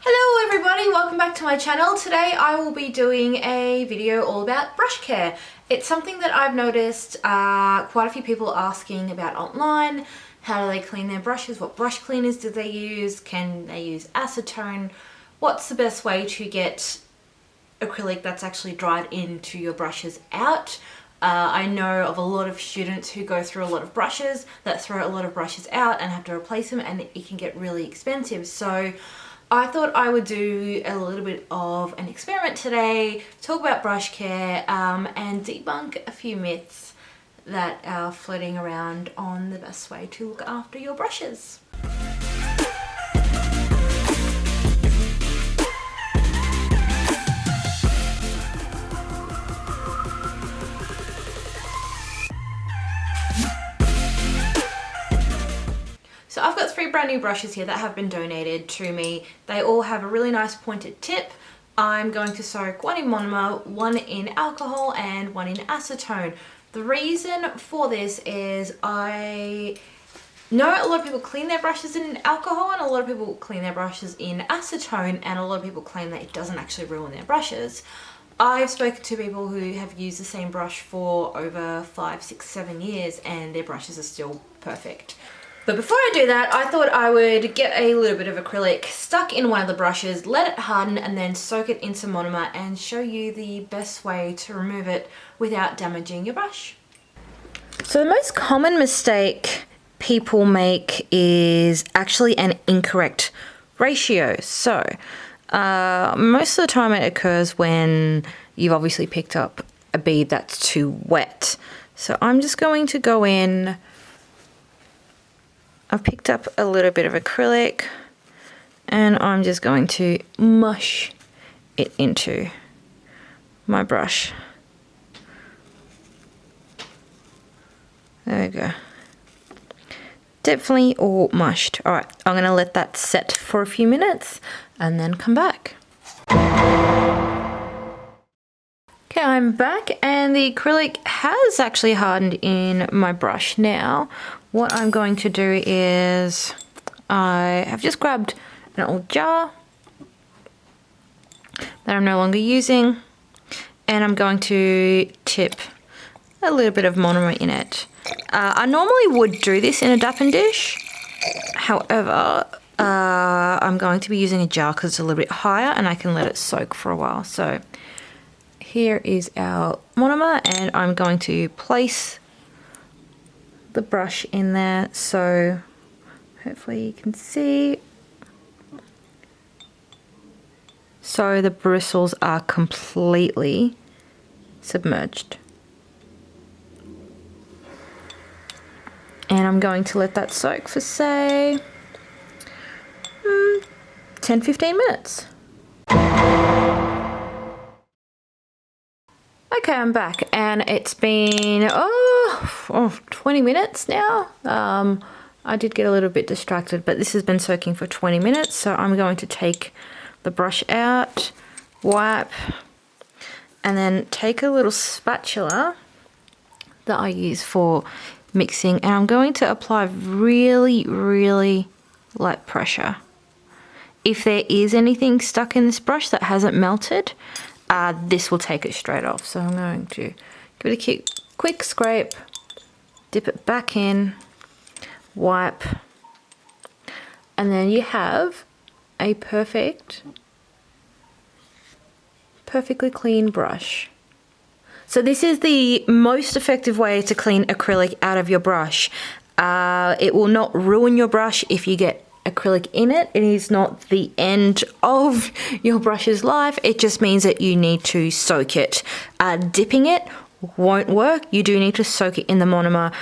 Hello everybody, welcome back to my channel. Today I will be doing a video all about brush care. It's something that I've noticed quite a few people asking about online. How do they clean their brushes? What brush cleaners do they use? Can they use acetone? What's the best way to get acrylic that's actually dried into your brushes out? I know of a lot of students who go through a lot of brushes that throw a lot of brushes out and have to replace them, and it can get really expensive. So I thought I would do a little bit of an experiment today, talk about brush care and debunk a few myths that are floating around on the best way to look after your brushes. So I've got 3 brand new brushes here that have been donated to me. They all have a really nice pointed tip. I'm going to soak one in monomer, one in alcohol, and one in acetone. The reason for this is I know a lot of people clean their brushes in alcohol and a lot of people clean their brushes in acetone, and a lot of people claim that it doesn't actually ruin their brushes. I've spoken to people who have used the same brush for over 5, 6, 7 years and their brushes are still perfect. But before I do that, I thought I would get a little bit of acrylic stuck in one of the brushes, let it harden, and then soak it in some monomer and show you the best way to remove it without damaging your brush. So the most common mistake people make is actually an incorrect ratio. So most of the time it occurs when you've obviously picked up a bead that's too wet. So I'm just going to go in. I've picked up a little bit of acrylic and I'm just going to mush it into my brush. There we go. Definitely all mushed. All right, I'm gonna let that set for a few minutes and then come back. Okay, I'm back and the acrylic has actually hardened in my brush now. What I'm going to do is I have just grabbed an old jar that I'm no longer using, and I'm going to tip a little bit of monomer in it. I normally would do this in a dappen dish. However, I'm going to be using a jar because it's a little bit higher and I can let it soak for a while. So here is our monomer and I'm going to place the brush in there, so hopefully you can see. So the bristles are completely submerged. And I'm going to let that soak for say 10-15 minutes. Okay, I'm back and it's been 20 minutes now. I did get a little bit distracted, but this has been soaking for 20 minutes. So I'm going to take the brush out, wipe, and then take a little spatula that I use for mixing, and I'm going to apply really, really light pressure. If there is anything stuck in this brush that hasn't melted, this will take it straight off. So I'm going to give it a quick scrape, dip it back in, wipe, and then you have a perfectly clean brush. So this is the most effective way to clean acrylic out of your brush. It will not ruin your brush if you get acrylic in it. It is not the end of your brush's life. It just means that you need to soak it. Dipping it won't work. You do need to soak it in the monomer.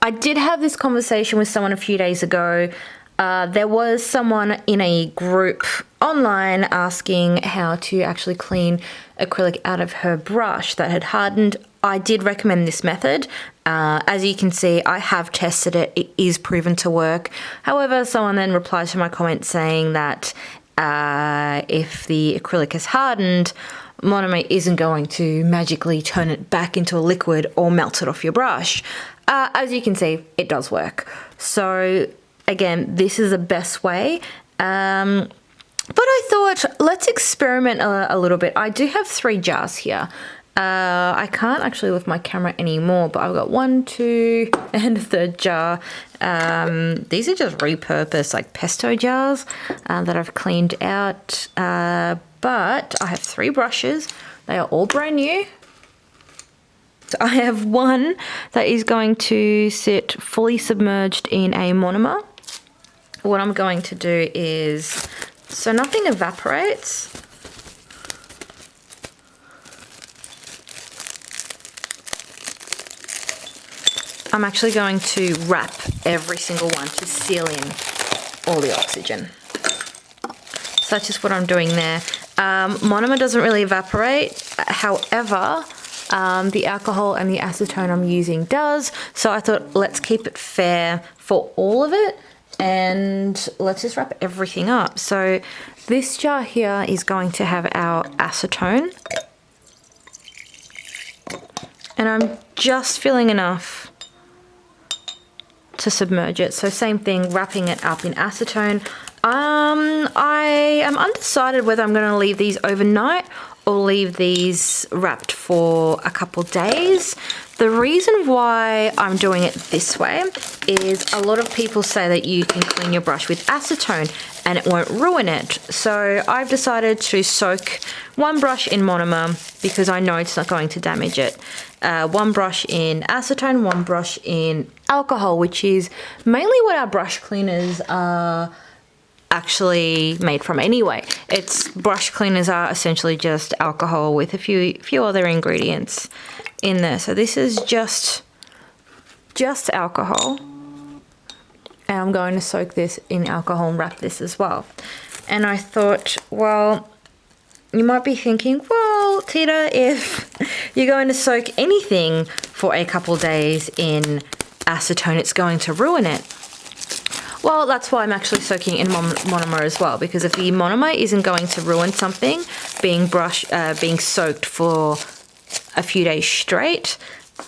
I did have this conversation with someone a few days ago. There was someone in a group online asking how to actually clean acrylic out of her brush that had hardened. I did recommend this method. As you can see, I have tested it. It is proven to work. However, someone then replied to my comment saying that if the acrylic has hardened, monomer isn't going to magically turn it back into a liquid or melt it off your brush. As you can see, it does work. So again, this is the best way. But I thought, let's experiment a little bit. I do have 3 jars here. I can't actually lift my camera anymore, but I've got 1, 2, and a 3rd jar. These are just repurposed like pesto jars that I've cleaned out. But I have 3 brushes. They are all brand new. So I have one that is going to sit fully submerged in a monomer. What I'm going to do is, so nothing evaporates. I'm actually going to wrap every single one to seal in all the oxygen. So that's just what I'm doing there. Monomer doesn't really evaporate. However, the alcohol and the acetone I'm using does. So I thought, let's keep it fair for all of it. And let's just wrap everything up. So this jar here is going to have our acetone. And I'm just filling enough to submerge it. So same thing, wrapping it up in acetone. I am undecided whether I'm going to leave these overnight or leave these wrapped for a couple days. The reason why I'm doing it this way is a lot of people say that you can clean your brush with acetone and it won't ruin it. So I've decided to soak one brush in monomer because I know it's not going to damage it. One brush in acetone, one brush in alcohol, which is mainly what our brush cleaners are actually made from anyway. It's brush cleaners are essentially just alcohol with a few other ingredients in there. So this is just alcohol. And I'm going to soak this in alcohol and wrap this as well. And I thought, well, you might be thinking, well, Tita, if you're going to soak anything for a couple days in acetone, it's going to ruin it. Well, that's why I'm actually soaking in monomer as well, because if the monomer isn't going to ruin something, being soaked for a few days straight,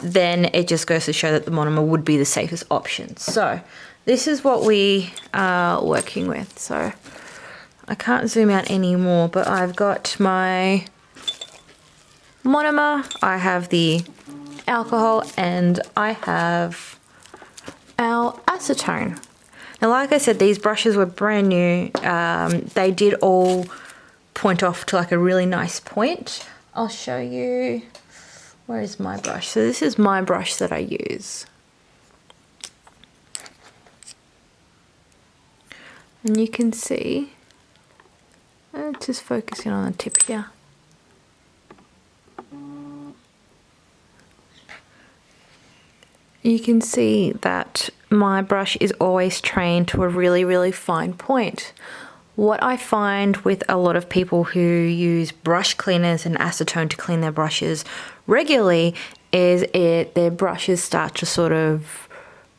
then it just goes to show that the monomer would be the safest option. So this is what we are working with. So I can't zoom out anymore, but I've got my monomer, I have the alcohol, and I have our acetone. Now, like I said, these brushes were brand new. They did all point off to like a really nice point. I'll show you. Where is my brush? So this is my brush that I use. And you can see, just focusing on the tip here. You can see that my brush is always trained to a really, really fine point. What I find with a lot of people who use brush cleaners and acetone to clean their brushes regularly is their brushes start to sort of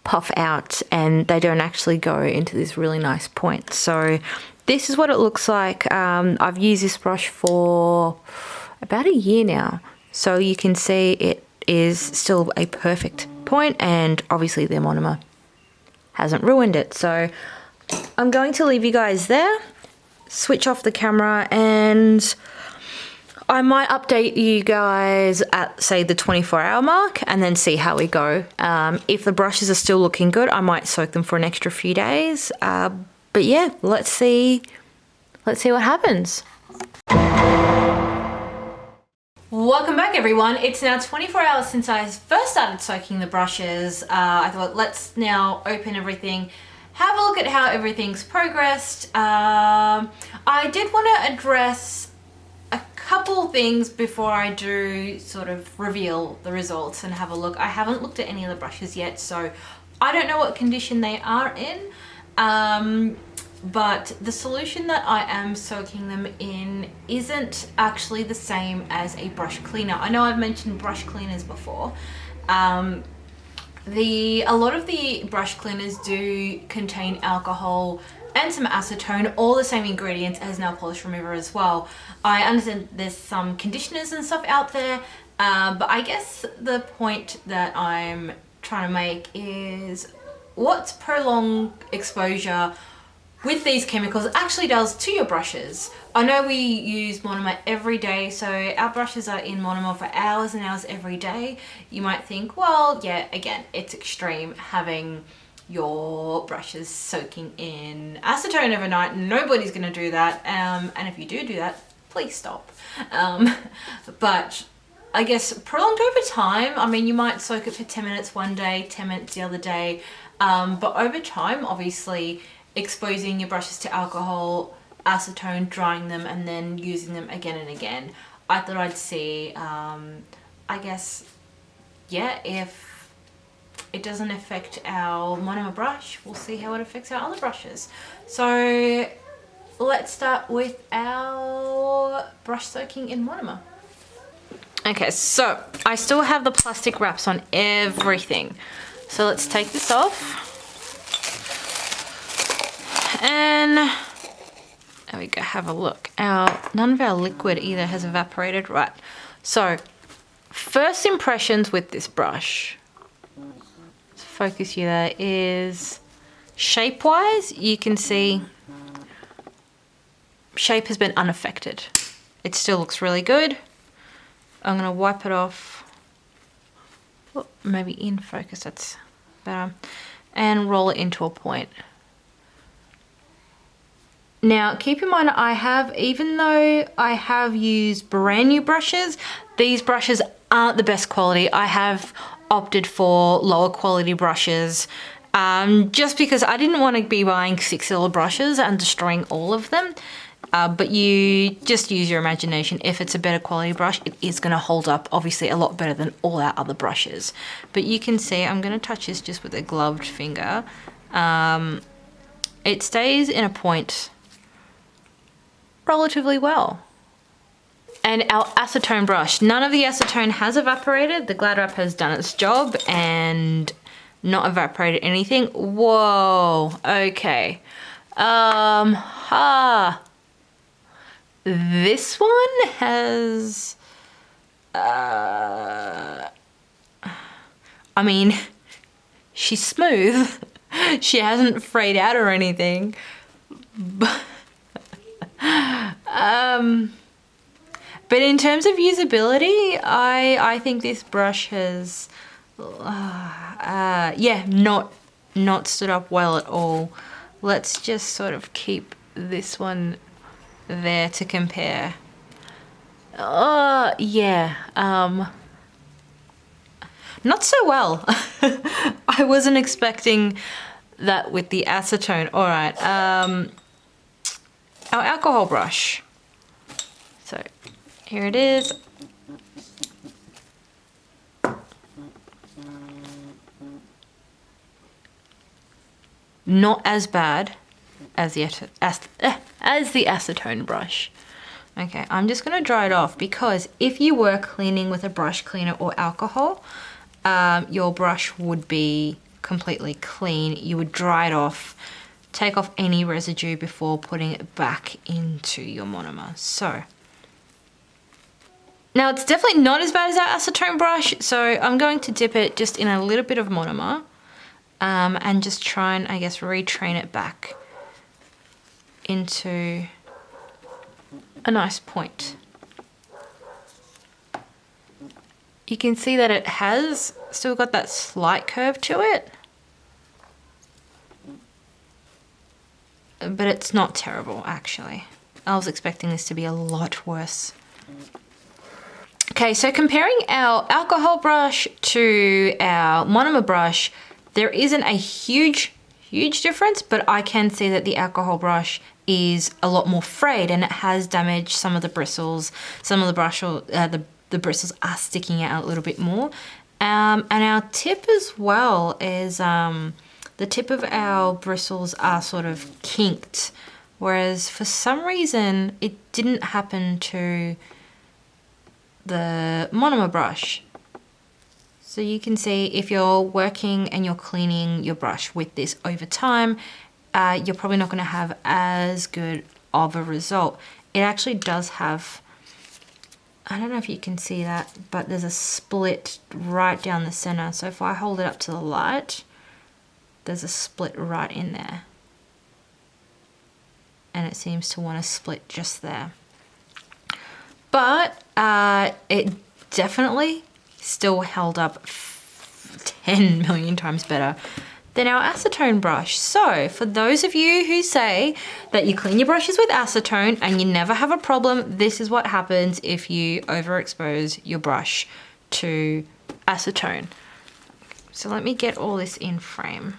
puff out and they don't actually go into this really nice point. So this is what it looks like. I've used this brush for about a year now. So you can see it is still a perfect point, and obviously the monomer hasn't ruined it. So I'm going to leave you guys there, switch off the camera, and I might update you guys at, say, the 24-hour mark and then see how we go. If the brushes are still looking good, I might soak them for an extra few days. But yeah, let's see what happens. Welcome back, everyone. It's now 24 hours since I first started soaking the brushes. I thought, let's now open everything, have a look at how everything's progressed. I did want to address a couple things before I do sort of reveal the results and have a look. I haven't looked at any of the brushes yet, so I don't know what condition they are in. But the solution that I am soaking them in isn't actually the same as a brush cleaner. I know I've mentioned brush cleaners before. A lot of the brush cleaners do contain alcohol and some acetone, all the same ingredients as nail polish remover as well. I understand there's some conditioners and stuff out there, but I guess the point that I'm trying to make is, what's prolonged exposure with these chemicals actually does to your brushes. I know we use monomer every day, so our brushes are in monomer for hours and hours every day. You might think, well, yeah, again, it's extreme having your brushes soaking in acetone overnight. Nobody's gonna do that, and if you do that, please stop. But I guess prolonged over time, I mean, you might soak it for 10 minutes one day, 10 minutes the other day, but over time, obviously, exposing your brushes to alcohol, acetone, drying them, and then using them again and again, I thought I'd see, I guess, yeah, if it doesn't affect our monomer brush, we'll see how it affects our other brushes. So let's start with our brush soaking in monomer. Okay, so I still have the plastic wraps on everything. So let's take this off. And there we go, have a look. None of our liquid either has evaporated. Right, so first impressions with this brush, let's focus you there, is shape-wise, you can see shape has been unaffected. It still looks really good. I'm gonna wipe it off. Oh, maybe in focus, that's better. And roll it into a point. Now, keep in mind, even though I have used brand new brushes, these brushes aren't the best quality. I have opted for lower quality brushes, just because I didn't want to be buying $6 brushes and destroying all of them. But you just use your imagination. If it's a better quality brush, it is going to hold up, obviously, a lot better than all our other brushes. But you can see, I'm going to touch this just with a gloved finger. It stays in a point relatively well. And our acetone brush, none of the acetone has evaporated. The Glad Wrap has done its job and not evaporated anything. Whoa, okay. This one has, I mean, she's smooth. She hasn't frayed out or anything. But in terms of usability, I think this brush has, yeah, not stood up well at all. Let's just sort of keep this one there to compare. Yeah, not so well. I wasn't expecting that with the acetone. All right, our alcohol brush. So here it is. Not as bad as the acetone brush. Okay, I'm just gonna dry it off, because if you were cleaning with a brush cleaner or alcohol, your brush would be completely clean. You would dry it off, take off any residue before putting it back into your monomer. So now it's definitely not as bad as our acetone brush, so I'm going to dip it just in a little bit of monomer, and just try and, I guess, retrain it back into a nice point. You can see that it has still got that slight curve to it, but it's not terrible, actually. I was expecting this to be a lot worse. Okay, so comparing our alcohol brush to our monomer brush, there isn't a huge difference, but I can see that the alcohol brush is a lot more frayed, and it has damaged some of the bristles. Some of the the bristles are sticking out a little bit more. And our tip as well is, the tip of our bristles are sort of kinked, whereas for some reason it didn't happen to the monomer brush. So you can see, if you're working and you're cleaning your brush with this over time, you're probably not going to have as good of a result. It actually does have, I don't know if you can see that, but there's a split right down the center. So if I hold it up to the light, there's a split right in there. and it seems to want to split just there. But it definitely still held up 10 million times better than our acetone brush. So for those of you who say that you clean your brushes with acetone and you never have a problem, this is what happens if you overexpose your brush to acetone. So let me get all this in frame.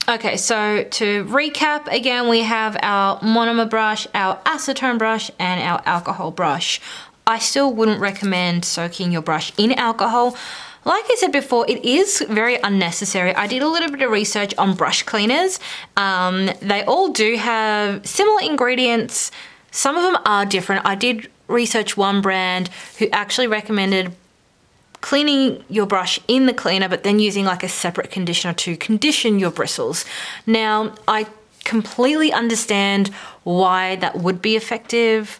Okay, so to recap, again, we have our monomer brush, our acetone brush, and our alcohol brush. I still wouldn't recommend soaking your brush in alcohol. Like I said before, it is very unnecessary. I did a little bit of research on brush cleaners. They all do have similar ingredients. Some of them are different. I did research one brand who actually recommended cleaning your brush in the cleaner, but then using like a separate conditioner to condition your bristles. Now, I completely understand why that would be effective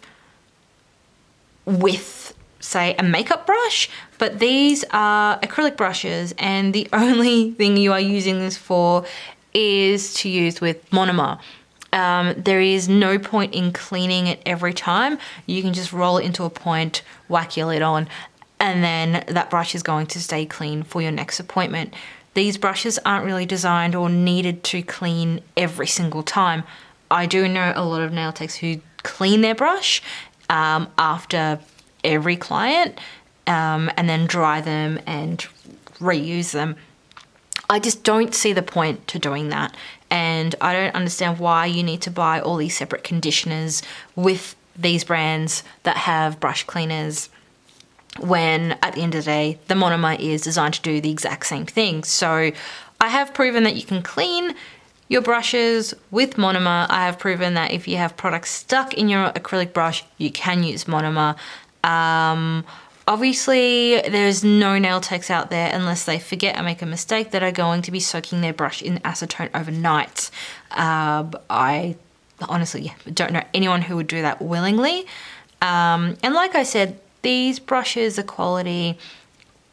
with, say, a makeup brush, but these are acrylic brushes and the only thing you are using this for is to use with monomer. There is no point in cleaning it every time. You can just roll it into a point, whack your lid on, and then that brush is going to stay clean for your next appointment. These brushes aren't really designed or needed to clean every single time. I do know a lot of nail techs who clean their brush after every client and then dry them and reuse them. I just don't see the point to doing that. And I don't understand why you need to buy all these separate conditioners with these brands that have brush cleaners, when at the end of the day, the monomer is designed to do the exact same thing. So I have proven that you can clean your brushes with monomer. I have proven that if you have products stuck in your acrylic brush, you can use monomer. Obviously, there's no nail techs out there, unless they forget and make a mistake, that are going to be soaking their brush in acetone overnight. I honestly don't know anyone who would do that willingly. And like I said, these brushes, the quality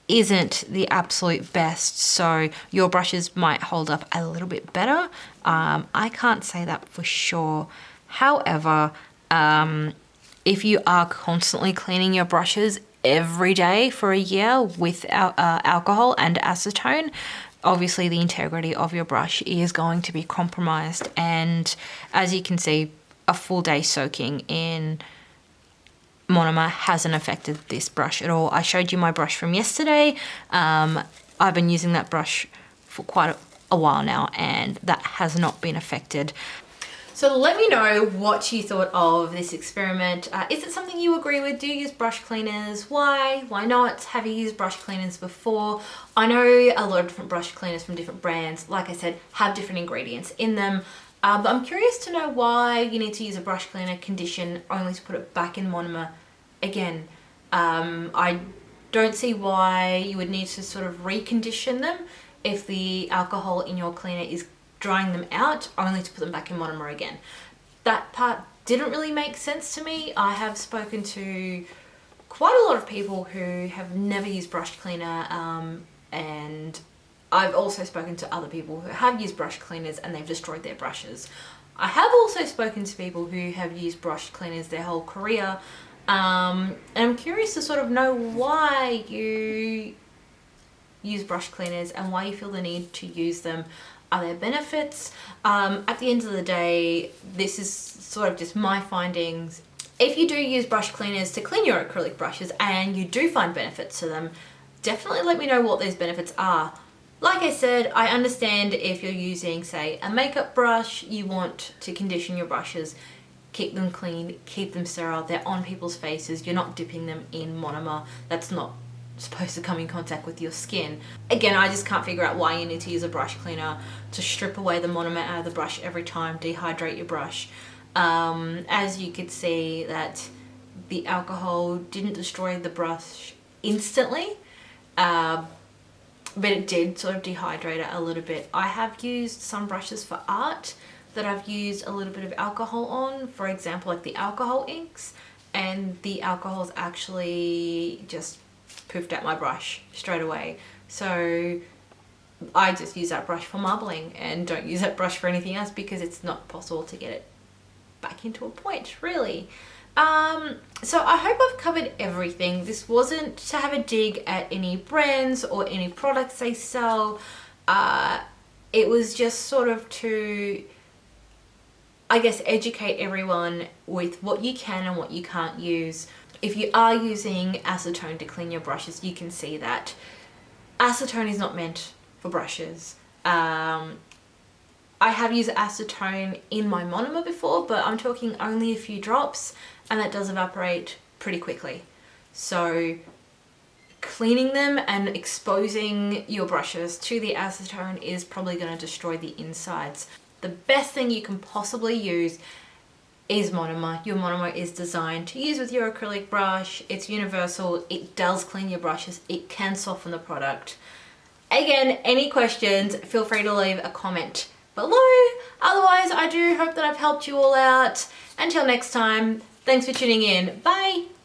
isn't the absolute best, so your brushes might hold up a little bit better. I can't say that for sure. However, if you are constantly cleaning your brushes every day for a year with alcohol and acetone, obviously the integrity of your brush is going to be compromised. And as you can see, a full day soaking in monomer hasn't affected this brush at all. I showed you my brush from yesterday. I've been using that brush for quite a while now, and that has not been affected. So let me know what you thought of this experiment. Is it something you agree with? Do you use brush cleaners? Why? Why not? Have you used brush cleaners before? I know a lot of different brush cleaners from different brands, like I said, have different ingredients in them. But I'm curious to know why you need to use a brush cleaner condition only to put it back in monomer again. I don't see why you would need to sort of recondition them if the alcohol in your cleaner is drying them out only to put them back in monomer again. That part didn't really make sense to me. I have spoken to quite a lot of people who have never used brush cleaner, and I've also spoken to other people who have used brush cleaners and they've destroyed their brushes. I have also spoken to people who have used brush cleaners their whole career, and I'm curious to sort of know why you use brush cleaners and why you feel the need to use them. Are there benefits? At the end of the day, this is sort of just my findings. If you do use brush cleaners to clean your acrylic brushes and you do find benefits to them, definitely let me know what those benefits are. Like I said, I understand if you're using, say, a makeup brush, you want to condition your brushes, keep them clean, keep them sterile, they're on people's faces, you're not dipping them in monomer. That's not supposed to come in contact with your skin. Again, I just can't figure out why you need to use a brush cleaner to strip away the monomer out of the brush every time, dehydrate your brush. As you could see, that the alcohol didn't destroy the brush instantly, but it did sort of dehydrate it a little bit. I have used some brushes for art that I've used a little bit of alcohol on, for example, like the alcohol inks, and the alcohol's actually just poofed out my brush straight away. So I just use that brush for marbling and don't use that brush for anything else because it's not possible to get it back into a point, really. So I hope I've covered everything. This wasn't to have a dig at any brands or any products they sell. It was just sort of to, I guess, educate everyone with what you can and what you can't use. If you are using acetone to clean your brushes, you can see that acetone is not meant for brushes. I have used acetone in my monomer before, but I'm talking only a few drops, and that does evaporate pretty quickly. So cleaning them and exposing your brushes to the acetone is probably going to destroy the insides. The best thing you can possibly use is monomer. Your monomer is designed to use with your acrylic brush. It's universal. It does clean your brushes. It can soften the product. Again, any questions, feel free to leave a comment below. Otherwise, I do hope that I've helped you all out. Until next time, thanks for tuning in. Bye.